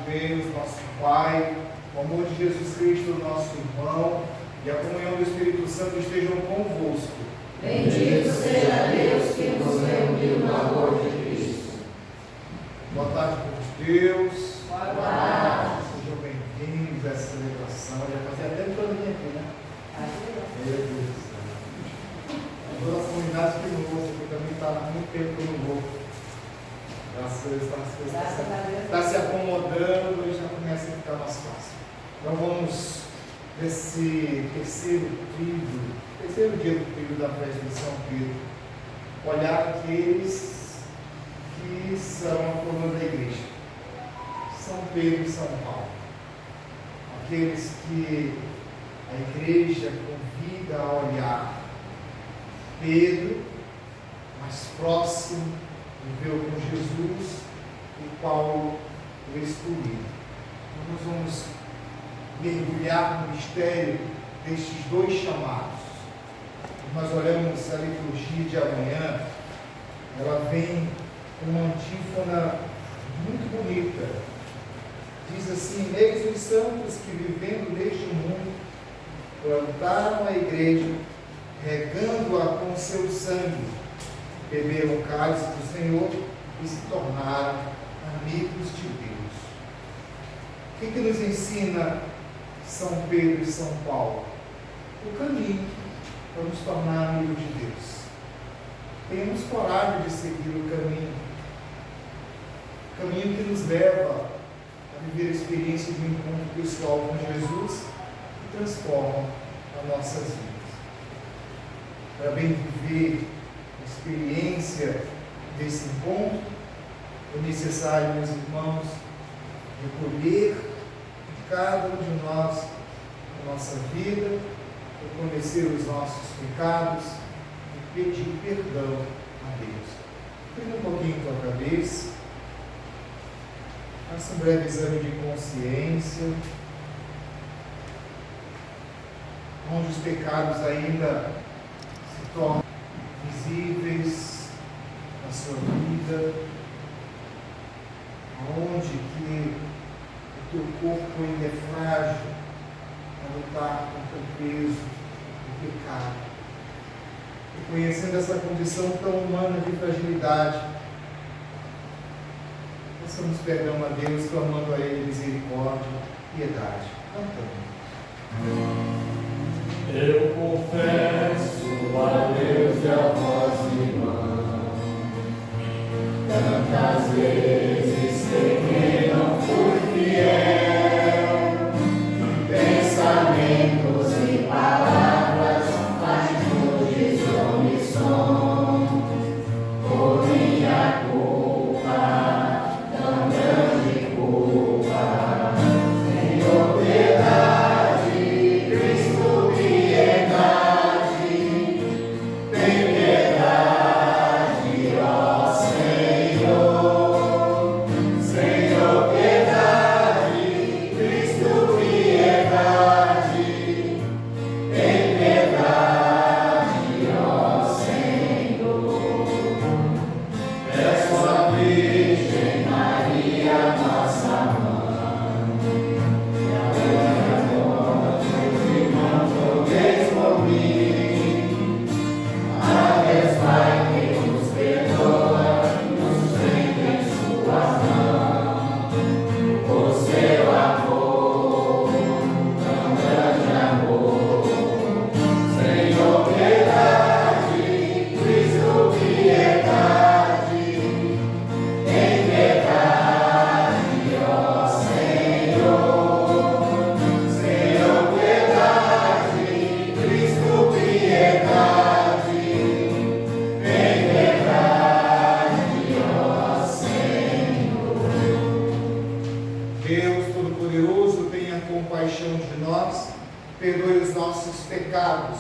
Deus, nosso Pai, o amor de Jesus Cristo, nosso irmão, e a comunhão do Espírito Santo estejam convosco. Bendito seja Deus que nos reuniu no amor de Cristo. Boa tarde, povo de Deus. Boa tarde. Sejam bem-vindos a essa celebração. Já fazia tempo que eu vim aqui, né? Meu Deus do céu. A todas as comunidades que não vou, porque também está há muito tempo que eu não vou. Graças a Deus está se acomodando e já começa a ficar mais fácil. Então vamos nesse terceiro dia do período da festa de São Pedro, olhar aqueles que são a coluna da igreja, São Pedro e São Paulo, aqueles que a igreja convida a olhar. Pedro, mais próximo, viveu com Jesus, e Paulo, o escolhido. Então nós vamos mergulhar no mistério destes dois chamados. Nós olhamos a liturgia de amanhã, ela vem com uma antífona muito bonita. Diz assim: eis os santos que, vivendo neste mundo, plantaram a igreja, regando-a com seu sangue, beberam o cálice do Senhor e se tornaram amigos de Deus. O que nos ensina São Pedro e São Paulo? O caminho para nos tornar amigos de Deus. Tenhamos coragem de seguir o caminho que nos leva a viver a experiência de um encontro pessoal com Jesus e transforma as nossas vidas. Para bem viver a experiência desse encontro, é necessário, meus irmãos, recolher de cada um de nós a nossa vida, reconhecer os nossos pecados e pedir perdão a Deus. Inclina um pouquinho a tua cabeça, faça um breve exame de consciência, onde os pecados ainda se tornam visíveis na sua vida, onde que o teu corpo ainda é frágil a lutar contra o peso do pecado. Reconhecendo essa condição tão humana de fragilidade, peçamos perdão a Deus, clamando a Ele misericórdia e piedade. Cantando. Eu confesso a Deus e a vós, irmãos, tantas vezes que não fui fiel, pensamentos e palavras, atitudes e omissões, por minha culpa, tão grande culpa, Senhor, piedade, Cristo, piedade, tem piedade, ó Senhor, Senhor, piedade, Cristo, piedade, tem piedade, ó Senhor. Peço à Virgem Maria, nossa mãe, e a Deus dos irmãos, rogueis por mim. A Deus Pai que nos perdoa, nos sustenta em suas mãos. O seu amor, tão grande amor, Senhor, piedade, Cristo, piedade, tem piedade, ó Senhor, Senhor, piedade, Cristo, piedade, tem piedade, ó Senhor. Deus Todo-Poderoso, tenha compaixão de nós, perdoe os nossos pecados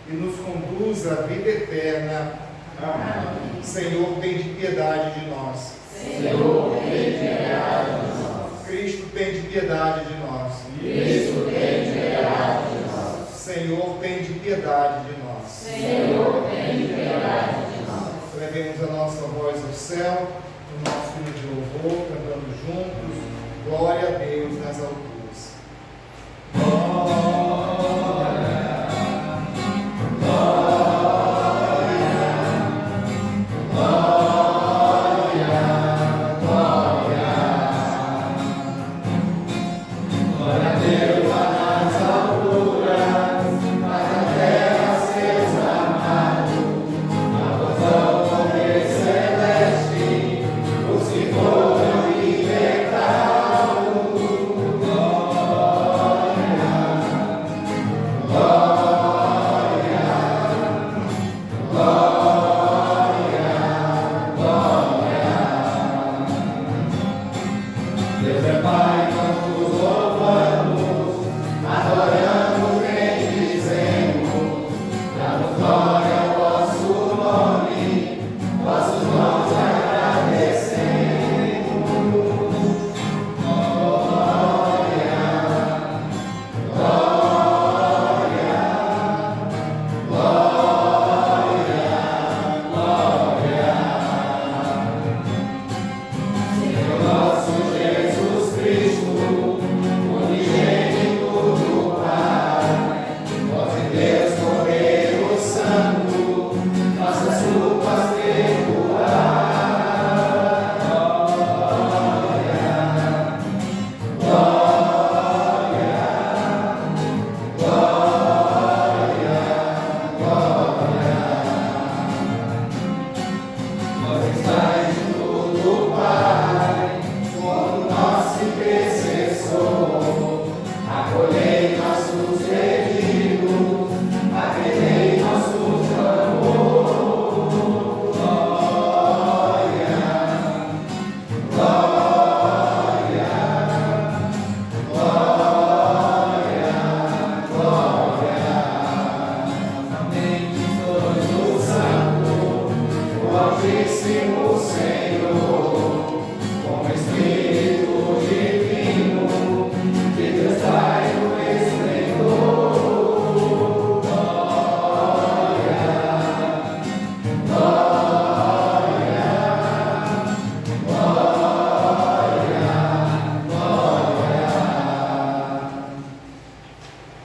e nos conduza à vida eterna. Amém. Senhor, tem de piedade de nós. Senhor, tem piedade de nós. Cristo, tem de piedade de nós. Cristo, tem piedade de nós. Senhor, tem de piedade de nós. Senhor, tem piedade de nós. Levemos a nossa voz ao céu, o nosso hino de louvor, cantando juntos. Glória a Deus nas alturas.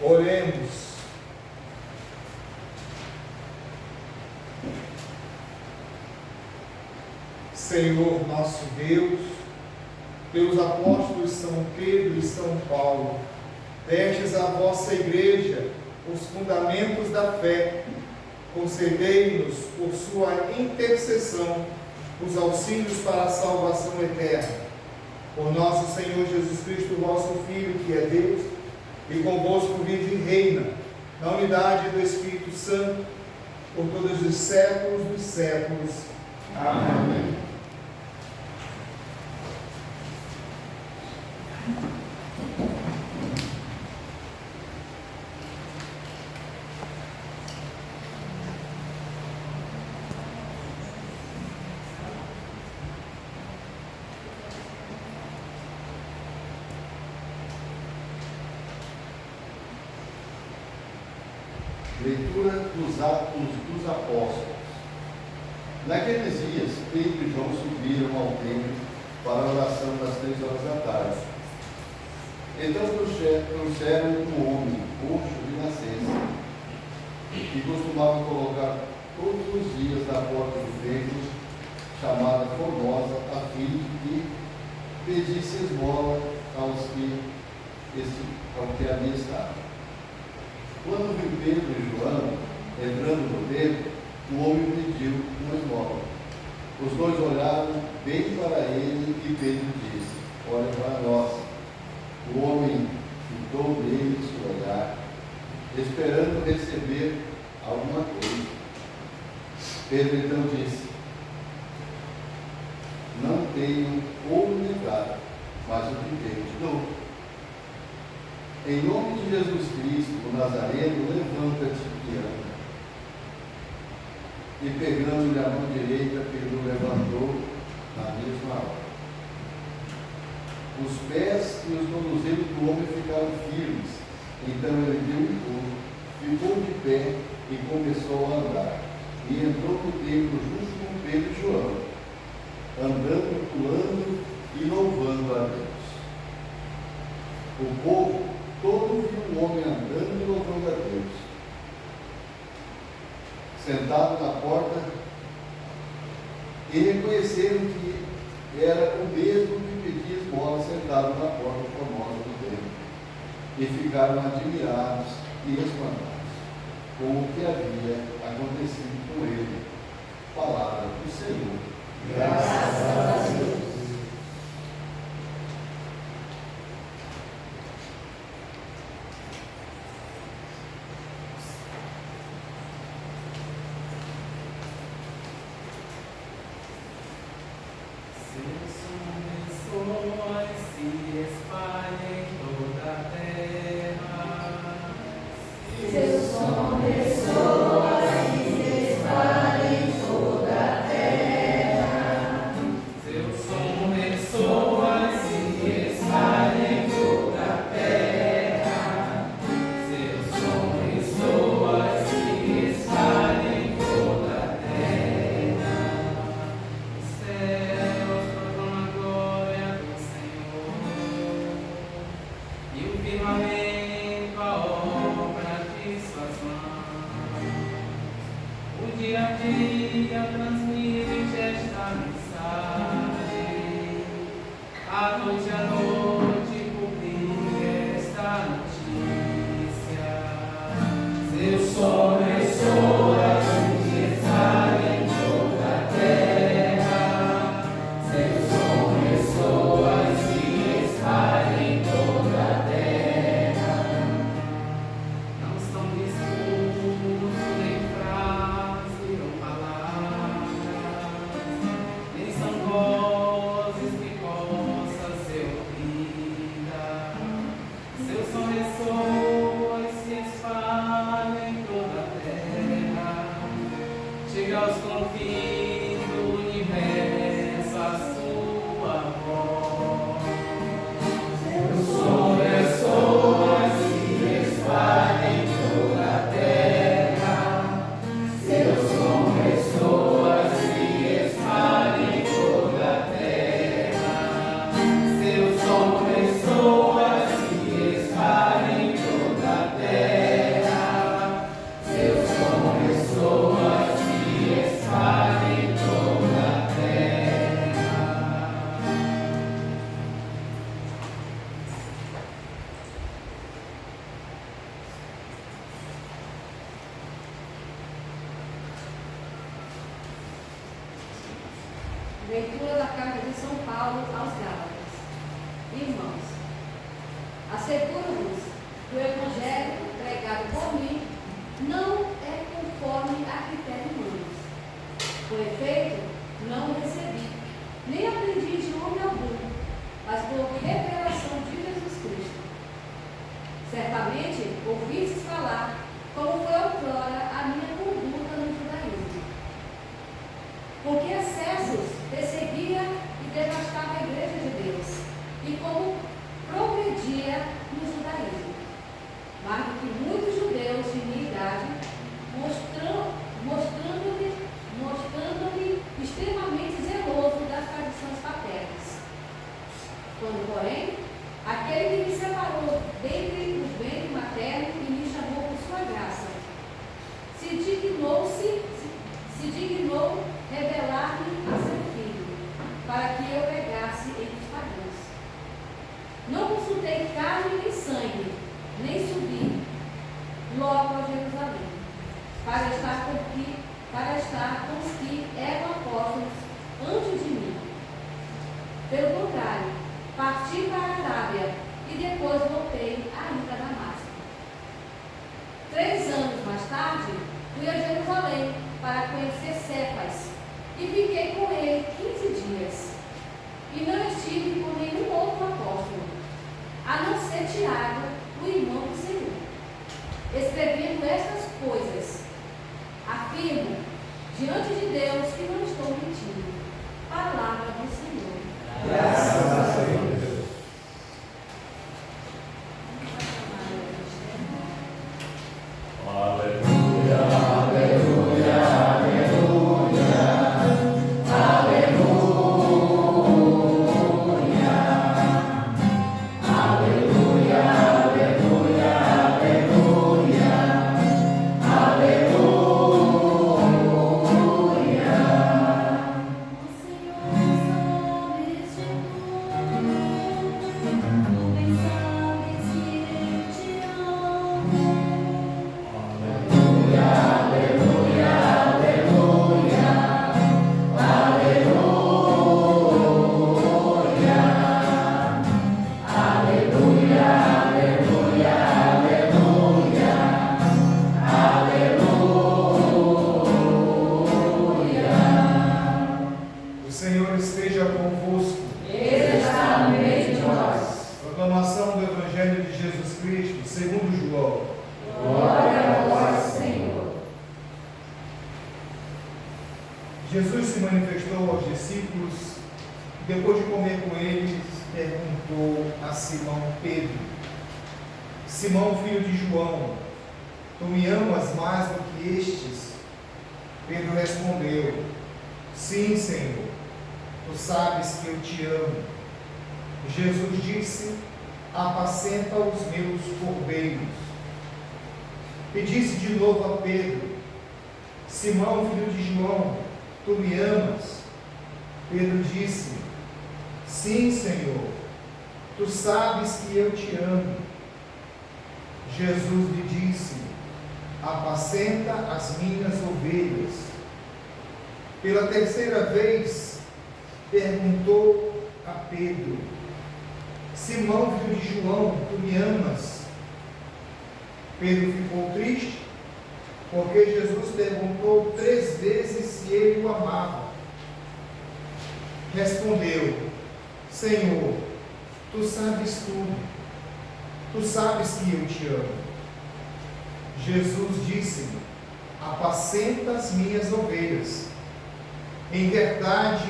Oremos. Senhor nosso Deus, pelos apóstolos São Pedro e São Paulo, destes à vossa igreja os fundamentos da fé, concedei-nos por sua intercessão os auxílios para a salvação eterna. Por nosso Senhor Jesus Cristo, vosso Filho, que é Deus, e convosco vive e reina, na unidade do Espírito Santo, por todos os séculos dos séculos. Amém. Leitura dos Atos dos Apóstolos. Naqueles dias, Pedro e João subiram ao templo para a oração das 3h. Então trouxeram um homem, coxo de nascença, que costumava colocar todos os dias na porta do templo, chamada Formosa, a fim de que pedisse esmola ao que ali estava. Quando viu Pedro e João entrando no templo, o homem pediu uma esmola. Os dois olharam bem para ele e Pedro disse: olha para nós. O homem fitou neles o olhar, esperando receber alguma coisa. Pedro então disse: não tenho ouro nem prata, mas o que tenho te dou. Em nome de Jesus Cristo, o Nazareno, levanta-te e anda. E pegando-lhe a mão direita, Pedro levantou na mesma hora. Os pés e os tornozelos do homem ficaram firmes. Então ele deu um pulo, ficou de pé e começou a andar. E entrou no templo junto com Pedro e João, andando, pulando e louvando a Deus. O povo todo viu um homem andando e louvando a Deus, sentado na porta, e reconheceram que era o mesmo que pedia esmola sentado na porta formosa do templo, e ficaram admirados e espantados com o que havia acontecido com ele. Palavra do Senhor. Graças a Deus. Leitura da carta de São Paulo aos Gálatas. Irmãos, asseguro-vos que o Evangelho pregado por mim não é conforme a critério humano. Com efeito, não o recebi, nem aprendi de homem algum, mas por revelação de Jesus Cristo. Certamente ouvistes falar como foi outrora a minha conduta no judaísmo. Porque excessos perseguia e devastava a igreja de Deus, e como progredia no judaísmo. Mais do que muitos judeus de minha idade, mostrando-me extremamente zeloso das tradições paternas. Quando, porém, aquele que me separou dentre os ventres maternos e me chamou por sua graça, se dignou revelar-me a seu filho, para que eu pregasse entre os pagãos. Não consultei carne nem sangue, nem subi logo a Jerusalém, para estar com os que eram apóstolos antes de mim. Pelo contrário, parti para a Arábia e depois voltei ainda a Damasco. 3 anos mais tarde, fui a Jerusalém para conhecer Cefas e fiquei com ele 15 dias. E não estive com nenhum outro apóstolo, a não ser Tiago, o irmão do Senhor. Escrevendo estas coisas, afirmo diante de Deus que não estou mentindo. Palavra do Senhor. Graças a Deus. Aleluia. Proclamação do Evangelho de Jesus Cristo, segundo João. Glória a vós, Senhor. Jesus se manifestou aos discípulos e, depois de comer com eles, perguntou a Simão Pedro: Simão, filho de João, tu me amas mais do que estes? Pedro respondeu: Sim, Senhor, tu sabes que eu te amo. Jesus disse: apacenta os meus cordeiros. E disse de novo a Pedro: Simão, filho de João, tu me amas? Pedro disse: Sim, Senhor, tu sabes que eu te amo. Jesus lhe disse: apacenta as minhas ovelhas. Pela terceira vez perguntou a Pedro: Simão, filho de João, tu me amas? Pedro ficou triste, porque Jesus perguntou 3 vezes se ele o amava. Respondeu: Senhor, tu sabes tudo, tu sabes que eu te amo. Jesus disse-lhe: apacenta as minhas ovelhas. Em verdade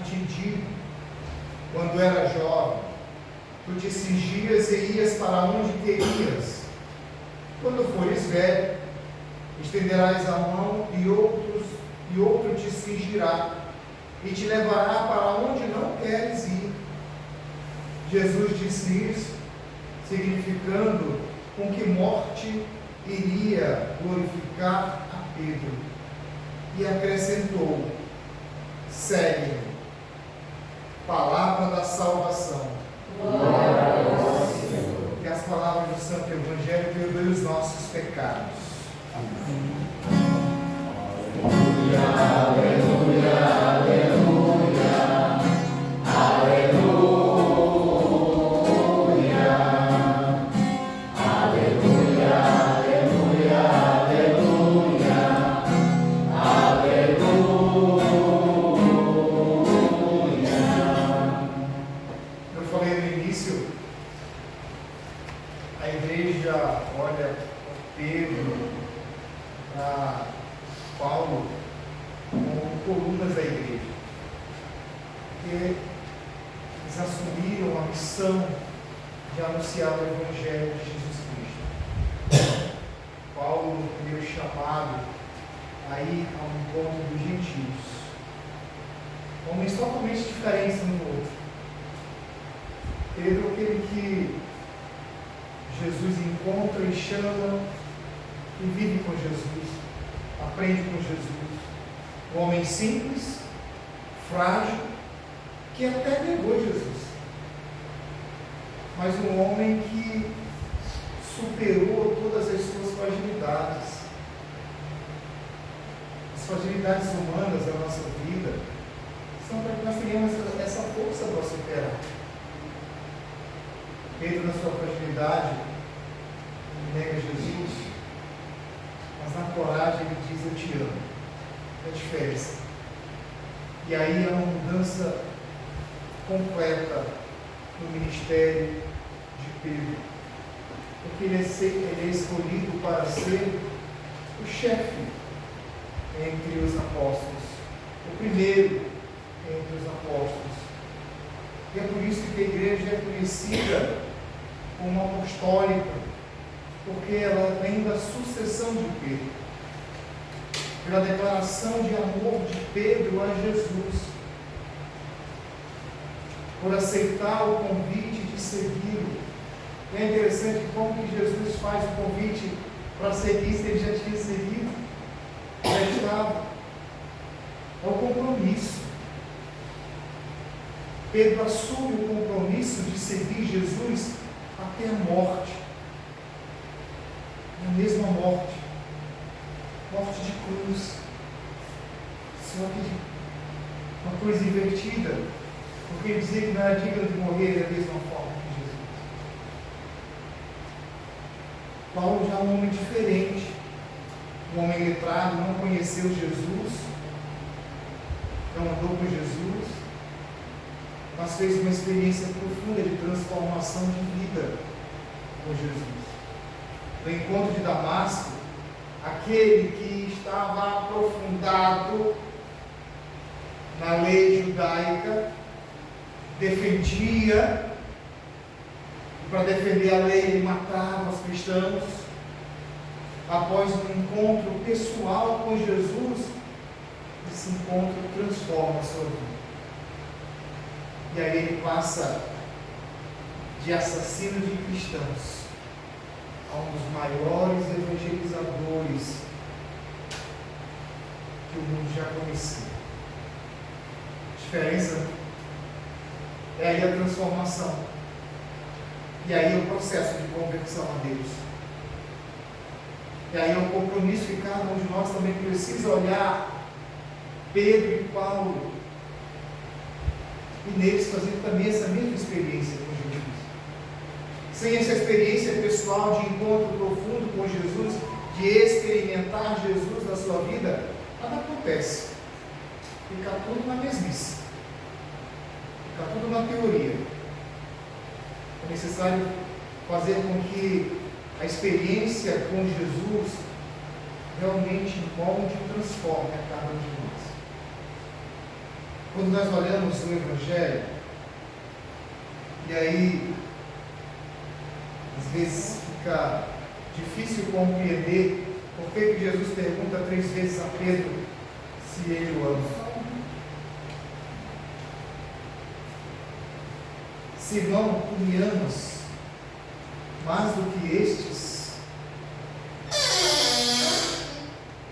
te digo, quando era jovem, tu te cingias e ias para onde querias. Quando fores velho, estenderás a mão e outro te cingirá e te levará para onde não queres ir. Jesus disse isso, significando com que morte iria glorificar a Pedro. E acrescentou: segue-me. Palavra da salvação. Glória a vós, Senhor. Que as palavras do Santo Evangelho perdoem os nossos pecados. Amém. Aleluia, aleluia, aleluia, aleluia, aleluia, aleluia, aleluia, aleluia. Eu falei no início, a igreja olha Pedro, para Paulo, como colunas da igreja, porque eles assumiram a missão de anunciar o Evangelho de Jesus Cristo. Paulo, no primeiro chamado, aí ao encontro dos gentios, homens totalmente diferentes um do outro. Pedro, aquele que Jesus encontra e chama e vive com Jesus, aprende com Jesus. Um homem simples, frágil, que até negou Jesus, mas um homem que superou todas as suas fragilidades. As fragilidades humanas da nossa vida são para que nós tenhamos essa força para superar. Pedro, na sua fragilidade, nega Jesus, mas na coragem ele diz: eu te amo. É a diferença. E aí há uma mudança completa no ministério de Pedro, porque ele é escolhido para ser o chefe entre os apóstolos, o primeiro entre os apóstolos. E é por isso que a igreja é conhecida como apostólica, porque ela vem da sucessão de Pedro, pela declaração de amor de Pedro a Jesus, por aceitar o convite de segui-lo. E é interessante como que Jesus faz o convite para seguir, se ele já tinha seguido, já estava. É o compromisso. Pedro assume o compromisso de seguir Jesus até a morte. A mesma morte. Morte de cruz. Só que uma cruz invertida. Porque ele dizia que não era digno de morrer da mesma forma que Jesus. Paulo já é um homem diferente. Um homem letrado, não conheceu Jesus. Não andou com Jesus. mas fez uma experiência profunda de transformação de vida com Jesus. No encontro de Damasco, aquele que estava aprofundado na lei judaica, defendia, e para defender a lei ele matava os cristãos. Após um encontro pessoal com Jesus, esse encontro transforma a sua vida. E aí ele passa de assassino de cristãos a um dos maiores evangelizadores que o mundo já conhecia. A diferença é aí a transformação. E aí o processo de conversão a Deus. E aí é o compromisso que cada um de nós também precisa olhar Pedro e Paulo e neles fazer também essa mesma experiência com Jesus. Sem essa experiência pessoal de encontro profundo com Jesus, de experimentar Jesus na sua vida, nada acontece. Fica tudo na mesmice. Fica tudo na teoria. É necessário fazer com que a experiência com Jesus realmente molde e transforme a cada um de nós. Quando nós olhamos o Evangelho, e aí às vezes fica difícil compreender por que Jesus pergunta 3 vezes a Pedro se ele o ama. Simão, tu me amas mais do que estes?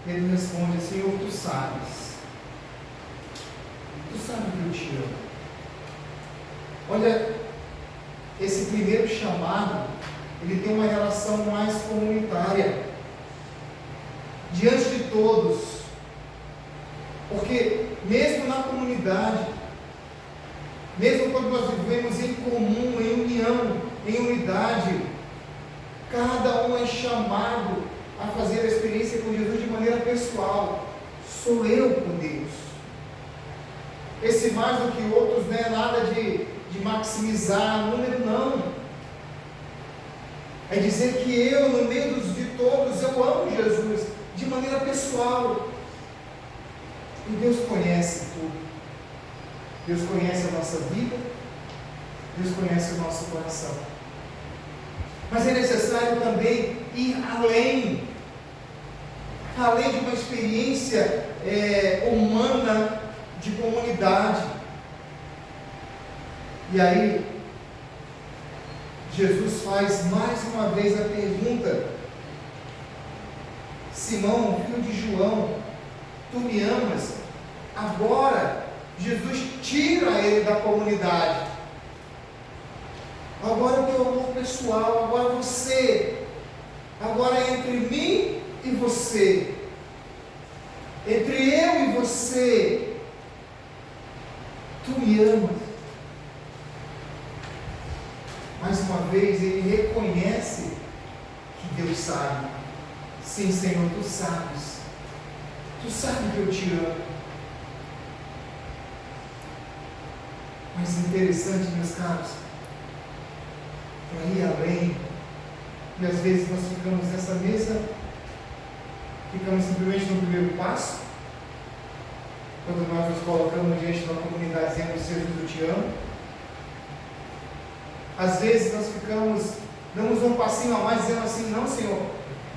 Ele responde: Senhor, tu sabes. Tu sabes que eu te amo. Olha, esse primeiro chamado, ele tem uma relação mais comunitária, diante de todos, porque mesmo na comunidade, mesmo quando nós vivemos em comum, em união, em unidade, cada um é chamado a fazer a experiência com Jesus de maneira pessoal. Sou eu com Deus. Esse mais do que outros não é nada de maximizar número, não. É dizer que eu, no meio de todos, eu amo Jesus de maneira pessoal. E Deus conhece tudo. Deus conhece a nossa vida, Deus conhece o nosso coração. Mas é necessário também ir além de uma experiência humana de comunidade. E aí, Jesus faz mais uma vez a pergunta: Simão, filho de João, tu me amas? Agora, Jesus tira ele da comunidade. Agora o teu amor pessoal, agora você, agora é entre mim e você, entre eu e você, tu me amas. Mais uma vez ele reconhece que Deus sabe. Sim, Senhor, tu sabes que eu te amo. Mas interessante, meus caros, para ir além, e às vezes nós ficamos nessa mesa, ficamos simplesmente no primeiro passo, quando nós nos colocamos diante de uma comunidade dizendo: Senhor, eu te amo. Às vezes nós damos um passinho a mais dizendo assim: não, Senhor,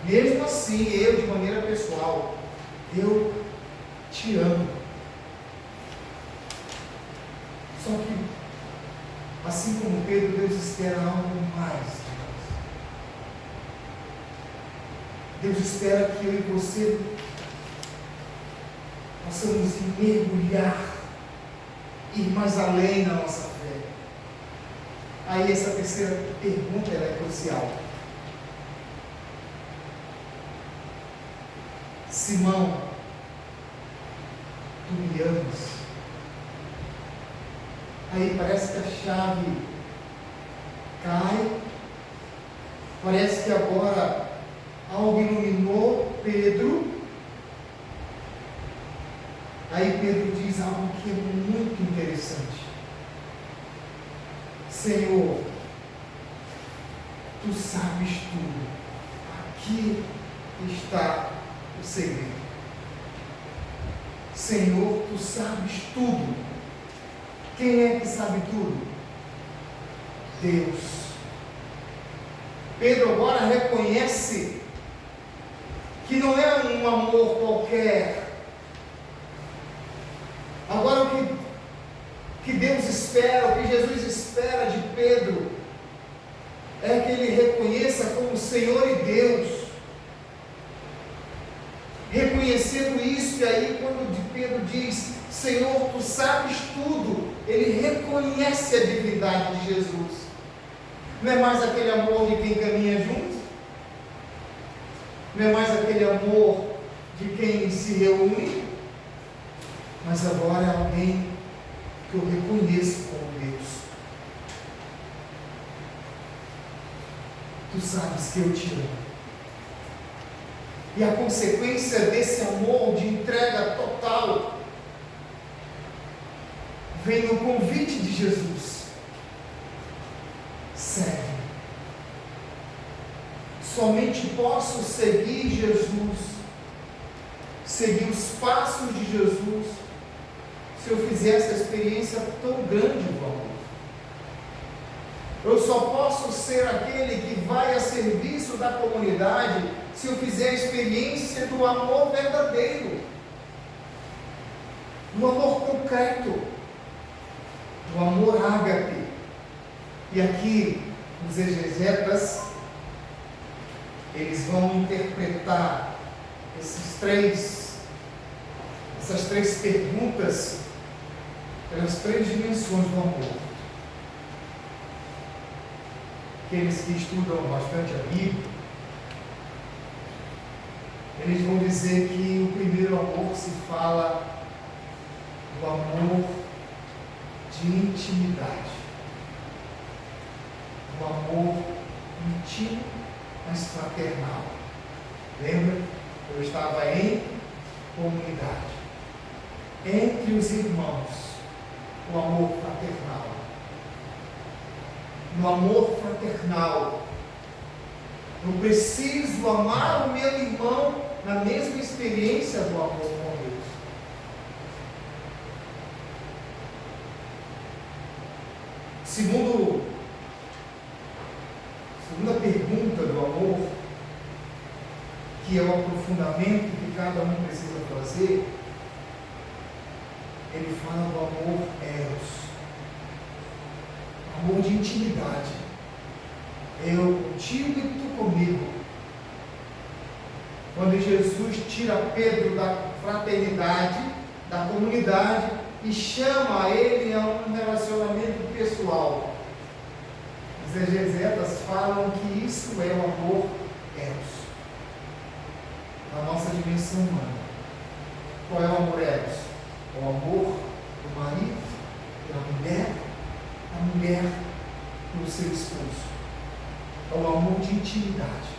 mesmo assim, eu de maneira pessoal, eu te amo. Só que, assim como Pedro, Deus espera algo mais de nós. Deus espera que eu e você possamos mergulhar, ir mais além na nossa fé. Aí essa terceira pergunta ela é crucial. Simão, tu me amas? Aí parece que a chave cai, parece que agora algo iluminou Pedro. Aí Pedro diz algo que é muito interessante. Senhor, Tu sabes tudo. Aqui está o segredo. Senhor, Tu sabes tudo. Quem é que sabe tudo? Deus. Pedro agora reconhece que não é um amor qualquer. Agora o que Deus espera, o que Jesus espera de Pedro, é que ele reconheça como Senhor e Deus. Reconhecendo isso, e aí quando Pedro diz, Senhor, Tu sabes tudo, ele reconhece a divindade de Jesus. Não é mais aquele amor de quem caminha junto, não é mais aquele amor de quem se reúne, mas agora é alguém que eu reconheço como Deus. Tu sabes que eu te amo. E a consequência desse amor de entrega total vem no convite de Jesus. Segue. Somente posso seguir Jesus, seguir os passos de Jesus, se eu fizer essa experiência tão grande do amor. Eu só posso ser aquele que vai a serviço da comunidade se eu fizer a experiência do amor verdadeiro, do amor concreto, do amor ágape. E aqui, os exegetas, eles vão interpretar essas três perguntas pelas três dimensões do amor. Aqueles que estudam bastante a Bíblia, eles vão dizer que o primeiro amor se fala do amor de intimidade, do amor íntimo, mas fraternal. Lembra? Eu estava em comunidade, entre os irmãos, o amor fraternal. No amor fraternal, eu preciso amar o meu irmão na mesma experiência do amor com Deus. Segunda pergunta do amor, que é o aprofundamento que cada um precisa fazer, ele fala do amor eros, amor de intimidade. Eu contigo e tu comigo. Quando Jesus tira Pedro da fraternidade, da comunidade, e chama ele a um relacionamento pessoal. Os exegetas falam que isso é o amor eros, na nossa dimensão humana. Qual é o amor eros? O amor do marido, da mulher pelo seu esposo. É o amor de intimidade.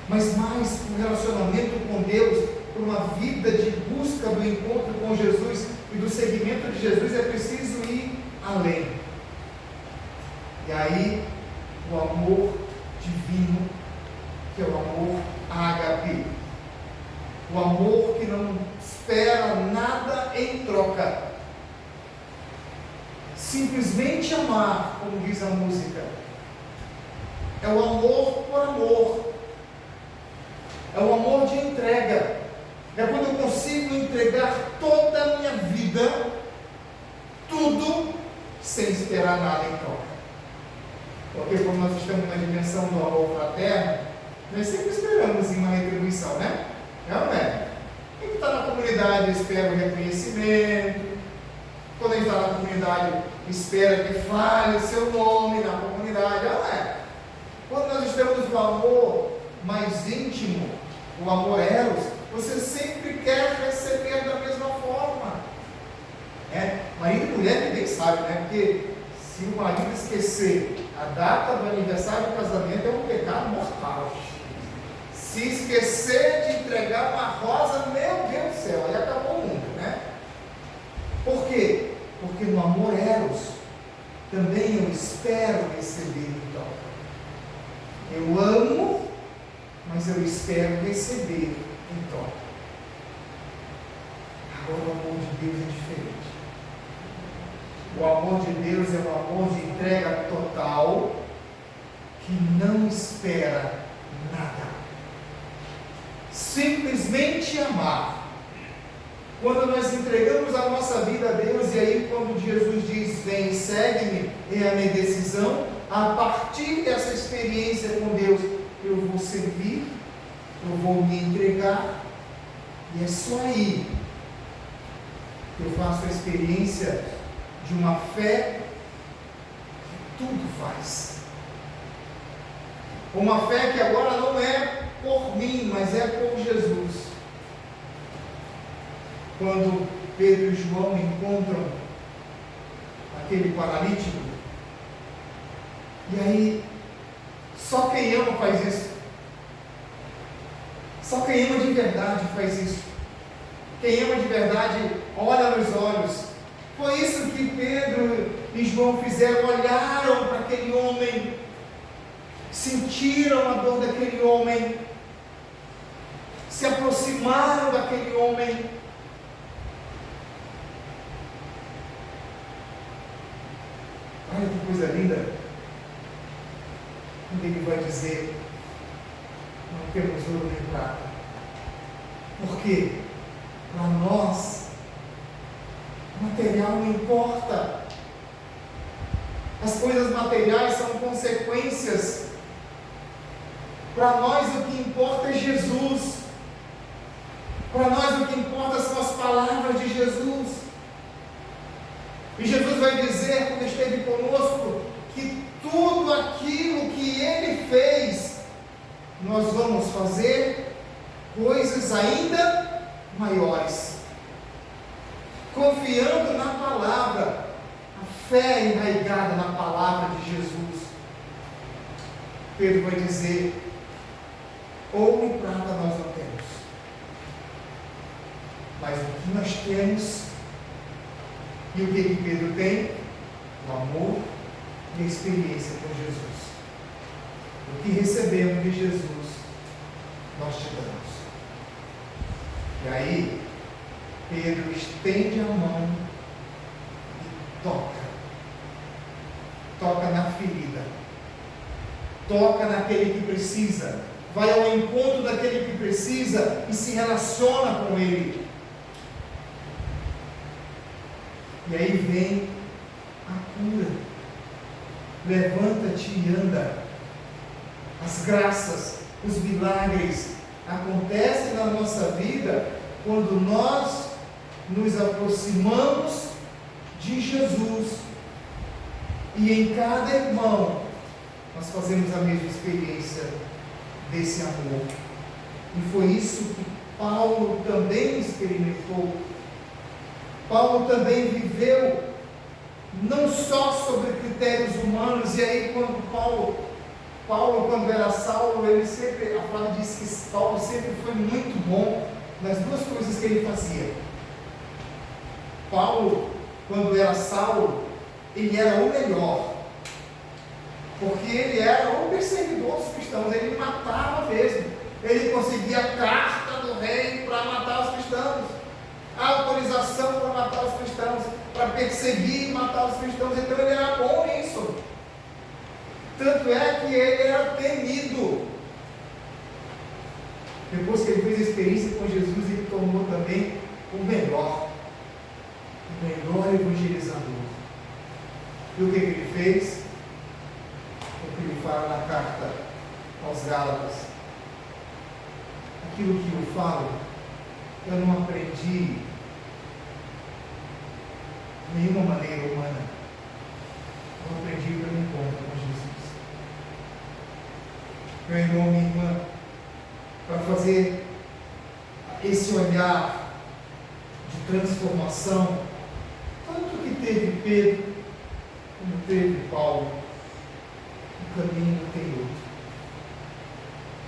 Mas mais o relacionamento com Deus, por uma vida de busca do encontro com Jesus e do seguimento de Jesus, é preciso ir além. E aí, o amor divino, que é o amor ágape. O amor que não espera nada em troca. Simplesmente amar, como diz a música. É o amor por amor. É o amor de entrega. É quando eu consigo entregar toda a minha vida, tudo, sem esperar nada em troca. Porque como nós estamos na dimensão do amor fraterno, nós sempre esperamos em uma retribuição, né? Não é? Quem está na comunidade espera o reconhecimento. Quando a gente está na comunidade, espera que fale o seu nome na comunidade. Não é? Quando nós estamos no amor mais íntimo, o amor eros, você sempre quer receber da mesma forma. Marido e mulher ninguém sabe, né? Porque se o marido esquecer a data do aniversário do casamento, é um pecado mortal. Se esquecer de entregar uma rosa, meu Deus do céu, aí acabou o mundo, né? Por quê? Porque no amor eros, também eu espero receber em troca. Eu amo, mas eu espero receber em troca. Agora o amor de Deus é diferente. O amor de Deus é um amor de entrega total, que não espera nada. Simplesmente amar. Quando nós entregamos a nossa vida a Deus, e aí quando Jesus diz, vem, segue-me, é a minha decisão, a partir dessa experiência com Deus, eu vou servir, eu vou me entregar, e é só aí que eu faço a experiência de uma fé que tudo faz. Uma fé que agora não é por mim, mas é por Jesus. Quando Pedro e João encontram aquele paralítico, e aí só quem ama faz isso. Só quem ama de verdade faz isso. Quem ama de verdade olha nos olhos. Foi isso que Pedro e João fizeram, olharam para aquele homem, sentiram a dor daquele homem, se aproximaram daquele homem. Olha que coisa linda. Quando ele vai dizer, não temos ouro nem prata. Porque para nós, material não importa. As coisas materiais são consequências. Para nós o que importa é Jesus. Para nós o que importa são as palavras de Jesus. E Jesus vai dizer, quando esteve conosco, que tudo aquilo que Ele fez, nós vamos fazer coisas ainda maiores. Confiando na palavra, a fé enraizada na palavra de Jesus. Pedro vai dizer, ouro e prata nós não temos, mas o que nós temos, e o que Pedro tem? O amor e a experiência com Jesus. O que recebemos de Jesus, nós te damos. E aí, Pedro estende a mão e toca. Toca na ferida. Toca naquele que precisa. Vai ao encontro daquele que precisa e se relaciona com ele. E aí vem a cura. Levanta-te e anda. As graças, os milagres acontecem na nossa vida quando nós nos aproximamos de Jesus. E em cada irmão nós fazemos a mesma experiência desse amor. E foi isso que Paulo também experimentou. Paulo também viveu, não só sobre critérios humanos, e aí quando Paulo quando era Saulo, ele sempre, a Flávia disse que Paulo sempre foi muito bom nas duas coisas que ele fazia. Paulo, quando era Saulo, ele era o melhor, porque ele era o perseguidor dos cristãos, ele matava mesmo, ele conseguia a carta do rei para matar os cristãos, a autorização para matar os cristãos, para perseguir e matar os cristãos. Então ele era bom nisso. Tanto é que ele era temido. Depois que ele fez a experiência com Jesus, ele tornou também o melhor evangelizador. E o que ele fez? O que ele fala na carta aos Gálatas. Aquilo que eu falo, eu não aprendi de nenhuma maneira humana. Eu aprendi pelo encontro com Jesus. Meu irmão, minha irmã, para fazer esse olhar de transformação, tanto que teve Pedro, como teve Paulo, o caminho não tem outro.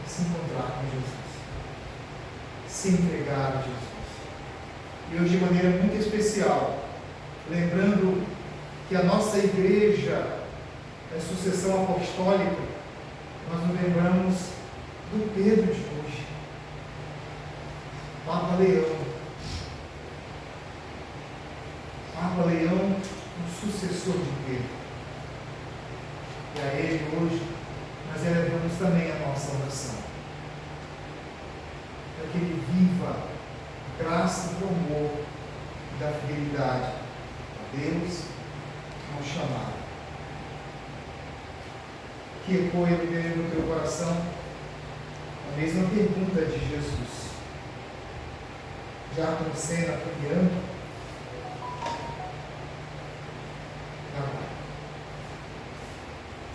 Se encontrar com Jesus, se entregar a Jesus. E hoje, de maneira muito especial, lembrando que a nossa igreja é sucessão apostólica, nós nos lembramos do Pedro de hoje, Papa Leão. Papa Leão, o sucessor de Pedro. E a ele hoje nós elevamos também a nossa oração, para que ele viva a graça do amor e da fidelidade a Deus, ao chamado. Que ecoe no teu coração a mesma pergunta de Jesus. Já com cena criando,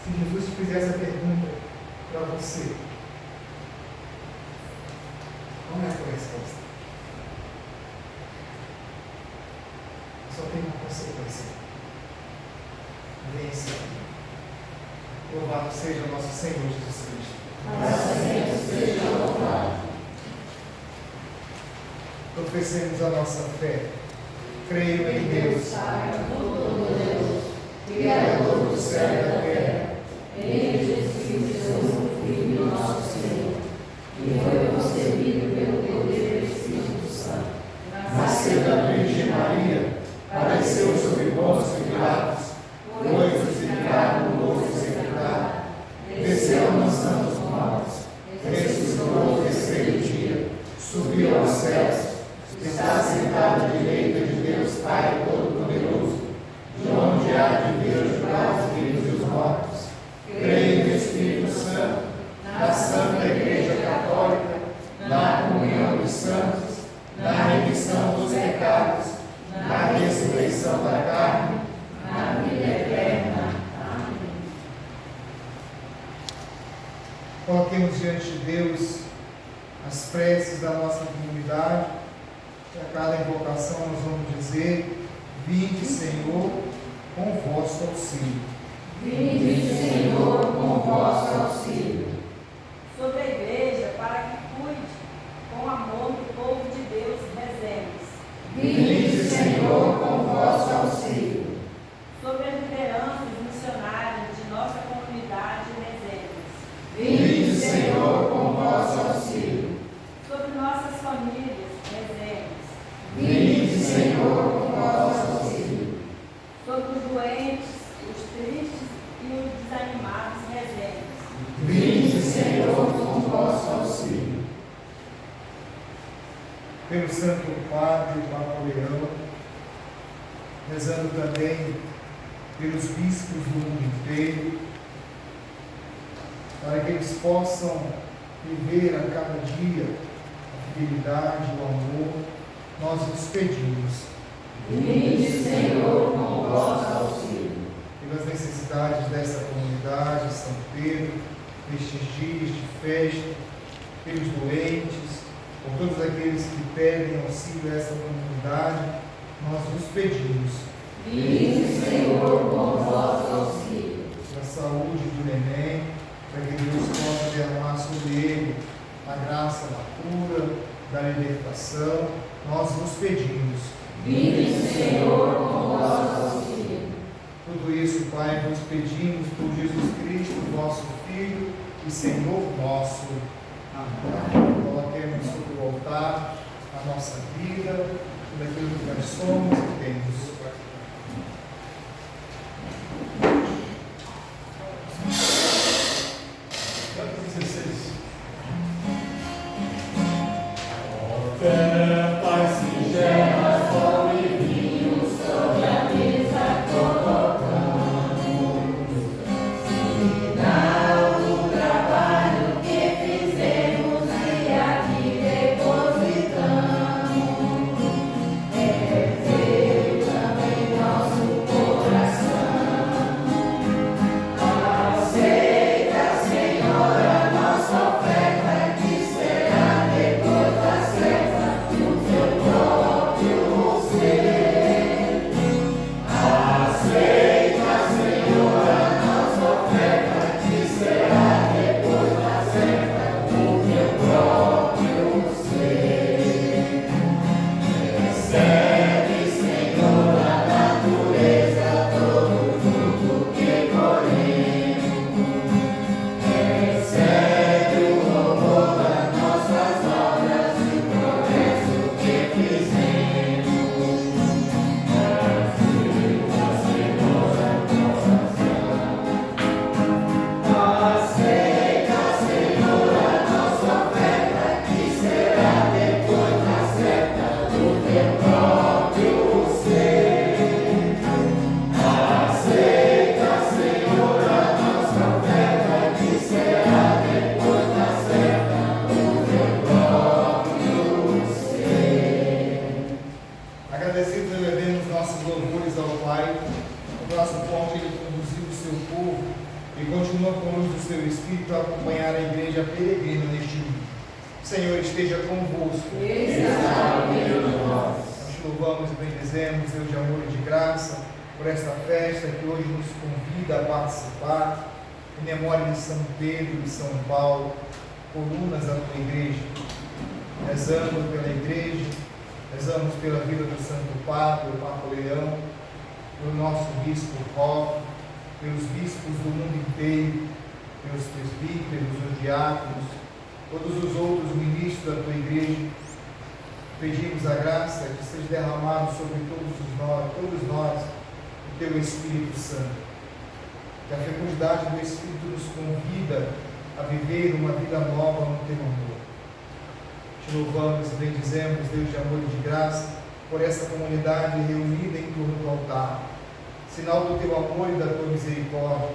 se Jesus te fizesse a pergunta para você, qual é a tua resposta? Só tem uma consequência. Vence. Louvado seja o nosso Senhor Jesus Cristo. Nosso Senhor seja louvado. Professemos a nossa fé. Creio em Deus, Pai Todo-Poderoso, Criador do céu e da terra, em Jesus Cristo, seu Filho, nosso Senhor, que foi concebido pelo poder do Espírito Santo. nasceu da Virgem Maria, padeceu sob Pôncio Pilatos, foi crucificado no morto e sepultado, desceu à mansão dos mortos, ressuscitou no terceiro dia, subiu aos céus, está sentado à direita de Deus Pai Todo-Poderoso, de onde há de vir julgar os vivos e os mortos. Creio no Espírito Santo, na Santa Igreja Católica, na comunhão dos santos, na remissão dos pecados, na ressurreição da carne, Na vida eterna. Amém. coloquemos diante de Deus as preces da nossa comunidade. E a cada invocação nós vamos dizer: vinde, Senhor, com o vosso auxílio. Vinde, Senhor, com vosso auxílio. Sobre a igreja, para que cuide com amor do povo de Deus, rezemos. Vinde, Senhor, com vosso auxílio. Sobre as lideranças missionárias de nossa comunidade, rezemos. Vinde, Senhor, com vosso auxílio. Sobre nossas famílias, rezemos. Vinde, Senhor, com vosso auxílio. Sobre os doentes, os tristes e os desanimados, rezemos. Vinde, Senhor, com vosso auxílio. Pelo Santo Padre Papa Leão, rezando também pelos bispos do mundo inteiro, para que eles possam viver a cada dia a fidelidade, o amor, nós nos pedimos. Vinde, Senhor, com vosso auxílio. Pelas necessidades dessa comunidade, São Pedro, nestes dias de festa, pelos doentes, por todos aqueles que pedem auxílio a essa comunidade, nós nos pedimos. Vinde, Senhor, com vosso auxílio. Pela saúde do neném, para que Deus possa derramar sobre ele a graça da cura, da libertação, nós nos pedimos. Vinde, Senhor, com vosso auxílio. Tudo isso, Pai, nós pedimos por Jesus Cristo, vosso Filho e Senhor nosso. Amém. Coloquemos sobre o altar a nossa vida, tudo aquilo que nós somos e temos. Ofertas singelas, pão e vinho sobre a mesa colocamos, sinal do trabalho que fizemos e aqui depositamos. É feito também continua com a luz do seu Espírito a acompanhar a igreja peregrina neste mundo. Senhor, esteja convosco. Nós te louvamos e bendizemos, Deus de amor e de graça, por esta festa que hoje nos convida a participar, em memória de São Pedro e São Paulo, colunas da tua igreja. Rezamos pela igreja, rezamos pela vida do Santo Papa, o Papa Leão, pelo nosso Bispo Roque, pelos bispos do mundo inteiro, pelos presbíteros, os diáconos, todos os outros ministros da tua igreja. Pedimos a graça que seja derramado sobre todos nós, o teu Espírito Santo. Que a fecundidade do Espírito nos convida a viver uma vida nova no teu amor. Te louvamos e bendizemos, Deus de amor e de graça, por essa comunidade reunida em torno do altar. Sinal do teu amor e da tua misericórdia,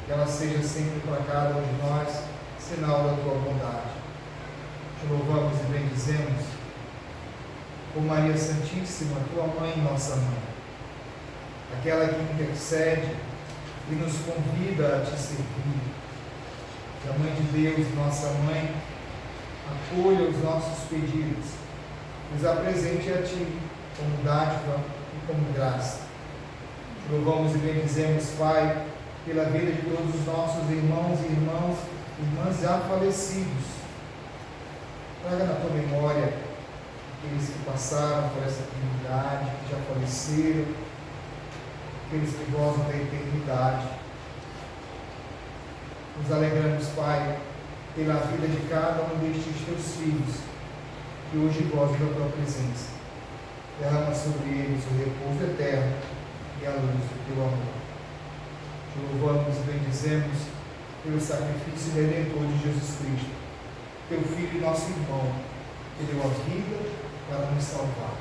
que ela seja sempre para cada um de nós, sinal da tua bondade. Te louvamos e bendizemos por Maria Santíssima, tua mãe e nossa mãe, aquela que intercede e nos convida a te servir. Que a Mãe de Deus, nossa mãe, acolha os nossos pedidos, nos apresente a ti como dádiva e como graça. Te louvamos e bendizemos, Pai, pela vida de todos os nossos irmãos e irmãs já falecidos. Traga na tua memória aqueles que passaram por essa comunidade, que já faleceram, aqueles que gozam da eternidade. Nos alegramos, Pai, pela vida de cada um destes teus filhos, que hoje gozam da tua presença. Derrama sobre eles o repouso eterno e a luz do teu amor. Te louvamos e bendizemos pelo sacrifício redentor de Jesus Cristo, teu Filho e nosso irmão, que deu a vida para nos salvar.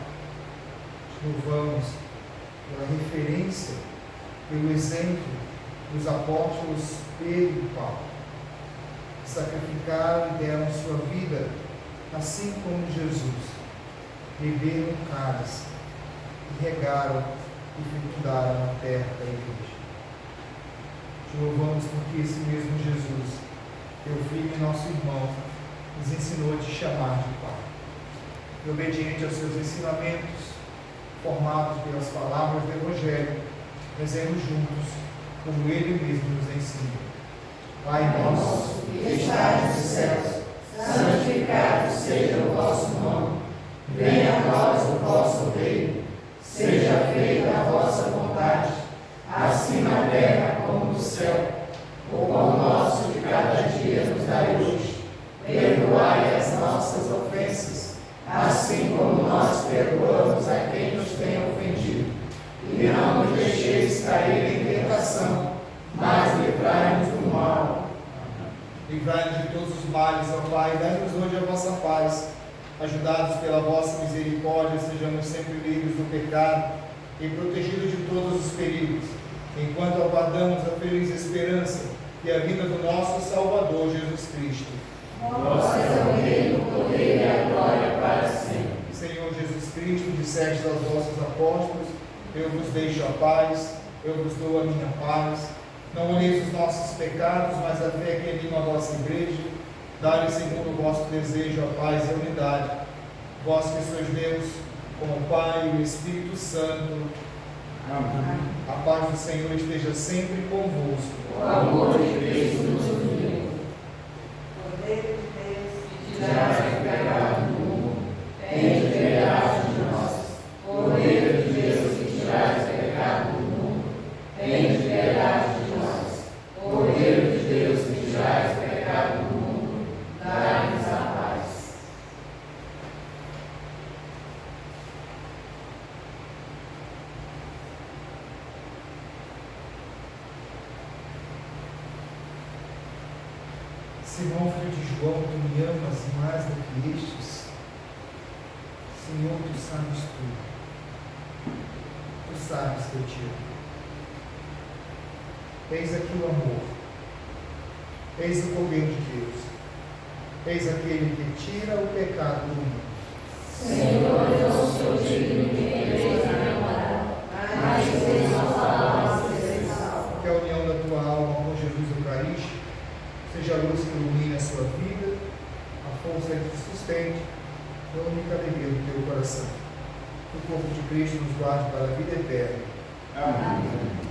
Te louvamos pela referência, pelo exemplo dos apóstolos Pedro e Paulo, que sacrificaram e deram sua vida, assim como Jesus, beberam o cálice e regaram e fecundaram a terra da igreja. Te louvamos porque esse mesmo Jesus, teu Filho e nosso irmão, nos ensinou a te chamar de Pai. E obediente aos seus ensinamentos, formados pelas palavras do Evangelho, rezemos juntos, como Ele mesmo nos ensina. Pai nosso, que estais nos céus, santificado seja o vosso nome. Venha a nós o vosso reino. Seja feita a vossa vontade, assim na terra como no céu. O pão nosso de cada dia nos dai hoje. Perdoai as nossas ofensas, assim como nós perdoamos a quem nos tem ofendido. E não nos deixeis cair em tentação, mas livrai-nos do mal. Livrai-nos de todos os males, ó Pai, dai-nos hoje a vossa paz. Ajudados pela vossa misericórdia, sejamos sempre livres do pecado e protegidos de todos os perigos, enquanto aguardamos a feliz esperança e a vinda do nosso Salvador Jesus Cristo. Vosso é o reino, o poder e a glória para sempre. Senhor Jesus Cristo, disseste aos vossos apóstolos: eu vos deixo a paz, eu vos dou a minha paz. Não olheis os nossos pecados, mas a fé que anima a vossa igreja. Dai-lhe segundo o vosso desejo a paz e a unidade. Vós que sois Deus, com o Pai e o Espírito Santo. Amém. A paz do Senhor esteja sempre convosco. O amor de Cristo nos uniu. Poder de Deus, Que tirais o pecado do mundo, tende piedade de nós. Poder de Deus, que tirais o pecado do mundo, tende piedade de nós. Poder de Deus, que tirais o pecado do mundo, dai-nos a paz. Simão, filho de João, tu me amas mais do que estes? Senhor, tu sabes tudo. Tu sabes que eu te amo. Eis aqui o amor. Eis o Cordeiro de Deus. Eis aquele que tira o pecado do mundo. Senhor, eu não sou digno de entrar na minha morada, mas eis uma palavra que salva. Que a união da tua alma com Jesus Eucarístico seja a luz que ilumine a sua vida, a força que te sustente, a única alegria do teu coração. Que o corpo de Cristo nos guarde para a vida eterna. Amém.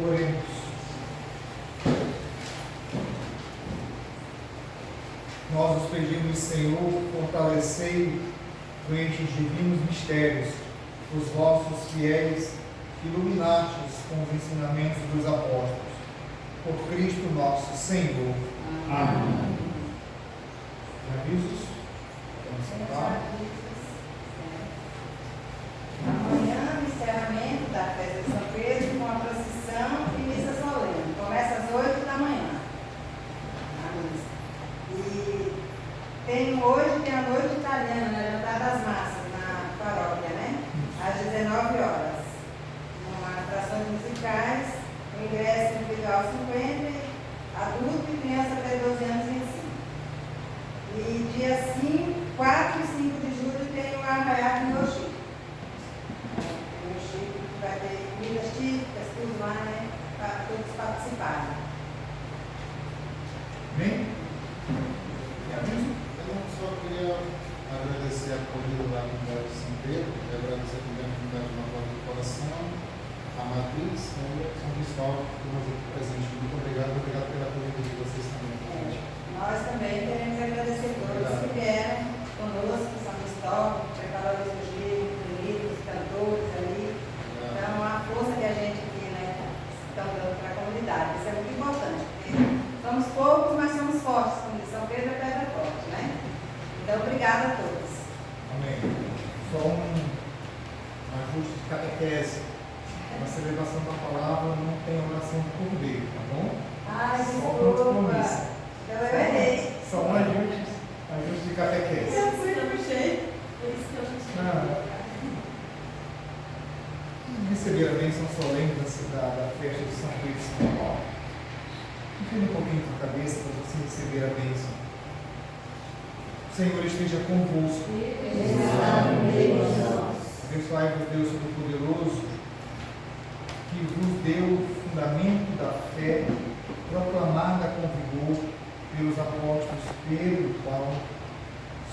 Oremos. Nós os pedimos, Senhor, fortalecei doentes divinos mistérios, os vossos fiéis, iluminados com os ensinamentos dos apóstolos. Por Cristo nosso Senhor. Amém. Avisos? Vamos sentar. Amanhã, encerramento da festa de São Pedro com a procissão e missa solene. Começa às 8 da manhã. A missa. E hoje tem a noite italiana, na Jantar das Massas, na paróquia, né? Às 19 horas. Com atrações musicais, o ingresso individual 50, adulto e criança até 12 anos em cima. E dia 5, 4 e 5 de julho tem o Arraiá no Chico. No Chico vai ter comidas típicas, tudo lá, né? Para todos participarem. Amém? Eu só queria agradecer a acolhida lá no Comunidade de São Pedro, agradecer também a comunidade de Nova do Coração, a Matriz, e a São Cristóvão, que nos aqui presente. Muito obrigado pela acolhida de vocês também. Nós também queremos agradecer a todos que vieram conosco, São Cristóvão, preparadores do Giro, ministros, cantores ali. Então, a força que a gente aqui, né, estão dando para a comunidade. Isso é muito importante, porque somos poucos, mas somos fortes, como diz São Pedro é pedra forte, né? Então, obrigada a todos. Amém. Só um ajuste de catequese. Na celebração da palavra não tem oração do cordeiro, tá bom? Ai, Só para desculpa. compromisso. Então, eu errei. Só um ajuste de catequese. Eu fui, eu puxei. Por isso que eu não tinha Ah. colocado. Receber a bênção solene da festa de São Pedro e São Paulo. Inclina um pouquinho a cabeça para você receber a bênção. O Senhor esteja convosco. Abençoai-vos, Deus Todo-Poderoso, que vos deu o fundamento da fé, proclamada com vigor pelos apóstolos Pedro e Paulo,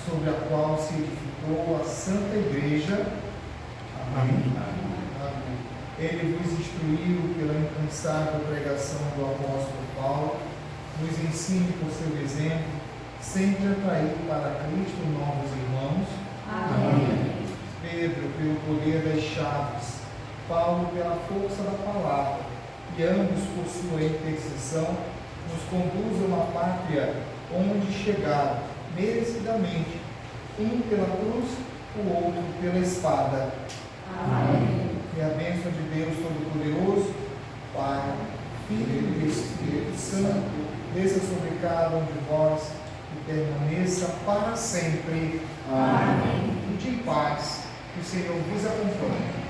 sobre a qual se edificou a Santa Igreja. Amém. Ele vos instruiu pela incansável pregação do apóstolo Paulo, nos ensine por seu exemplo, sempre atrair para Cristo novos irmãos. Amém. Pedro pelo poder das chaves, Paulo pela força da palavra, e ambos por sua intercessão nos conduzam à pátria onde chegaram merecidamente, um pela cruz, o outro pela espada. Amém. E a bênção de Deus Todo-Poderoso, Pai, Filho e Espírito Santo, desça sobre cada um de vós e permaneça para sempre. Amém. E de paz, que o Senhor vos acompanhe.